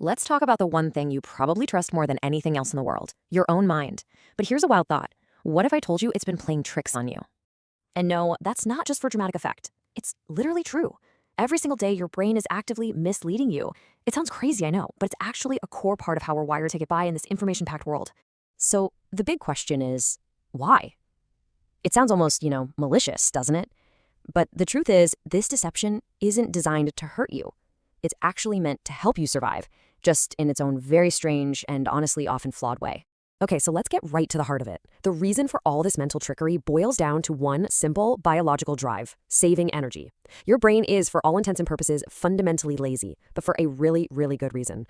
Let's talk about the one thing you probably trust more than anything else in the world, your own mind. But here's a wild thought. What if I told you it's been playing tricks on you? And no, that's not just for dramatic effect. It's literally true. Every single day, your brain is actively misleading you. It sounds crazy, I know, but it's actually a core part of how we're wired to get by in this information-packed world. So the big question is, why? It sounds almost, malicious, doesn't it? But the truth is, this deception isn't designed to hurt you. It's actually meant to help you survive, just in its own very strange and honestly often flawed way. Okay, so let's get right to the heart of it. The reason for all this mental trickery boils down to one simple biological drive: saving energy. Your brain is, for all intents and purposes, fundamentally lazy, but for a really, really good reason.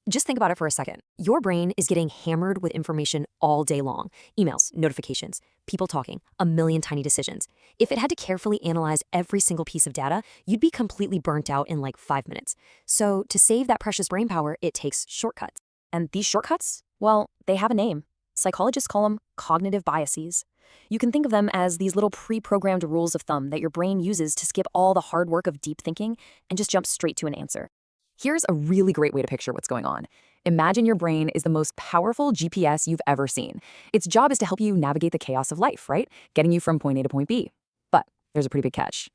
Just think about it for a second. Your brain is getting hammered with information all day long. Emails, notifications, people talking, a million tiny decisions. If it had to carefully analyze every single piece of data, you'd be completely burnt out in like 5 minutes. So to save that precious brain power, it takes shortcuts. And these shortcuts, well, they have a name. Psychologists call them cognitive biases. You can think of them as these little pre-programmed rules of thumb that your brain uses to skip all the hard work of deep thinking and just jump straight to an answer. Here's a really great way to picture what's going on. Imagine your brain is the most powerful GPS you've ever seen. Its job is to help you navigate the chaos of life, right? Getting you from point A to point B. But there's a pretty big catch.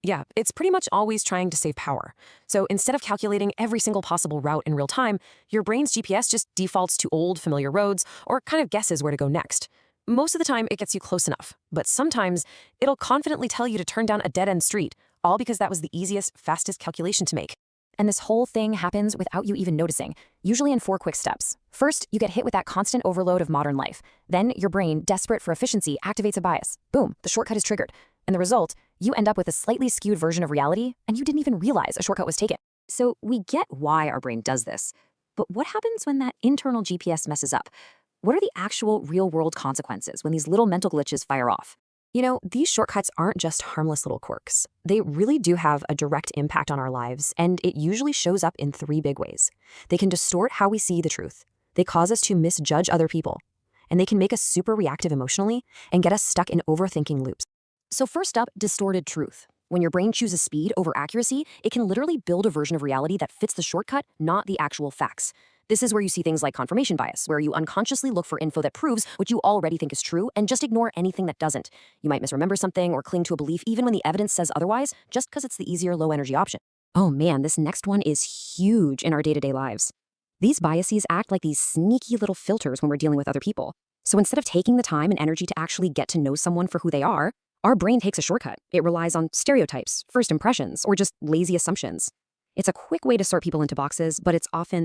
Yeah, it's pretty much always trying to save power. So instead of calculating every single possible route in real time, your brain's GPS just defaults to old, familiar roads or kind of guesses where to go next. Most of the time, it gets you close enough, but sometimes it'll confidently tell you to turn down a dead-end street, all because that was the easiest, fastest calculation to make. And this whole thing happens without you even noticing, usually in 4 quick steps. First, you get hit with that constant overload of modern life. Then your brain, desperate for efficiency, activates a bias. Boom, the shortcut is triggered. And the result, you end up with a slightly skewed version of reality, and you didn't even realize a shortcut was taken. So we get why our brain does this. But what happens when that internal GPS messes up? What are the actual real-world consequences when these little mental glitches fire off? These shortcuts aren't just harmless little quirks. They really do have a direct impact on our lives, and it usually shows up in 3 big ways. They can distort how we see the truth. They cause us to misjudge other people. And they can make us super reactive emotionally and get us stuck in overthinking loops. So first up, distorted truth. When your brain chooses speed over accuracy, it can literally build a version of reality that fits the shortcut, not the actual facts. This is where you see things like confirmation bias, where you unconsciously look for info that proves what you already think is true and just ignore anything that doesn't. You might misremember something or cling to a belief even when the evidence says otherwise, just because it's the easier low-energy option. Oh man, this next one is huge in our day-to-day lives. These biases act like these sneaky little filters when we're dealing with other people. So instead of taking the time and energy to actually get to know someone for who they are, our brain takes a shortcut. It relies on stereotypes, first impressions, or just lazy assumptions. It's a quick way to sort people into boxes, but it's often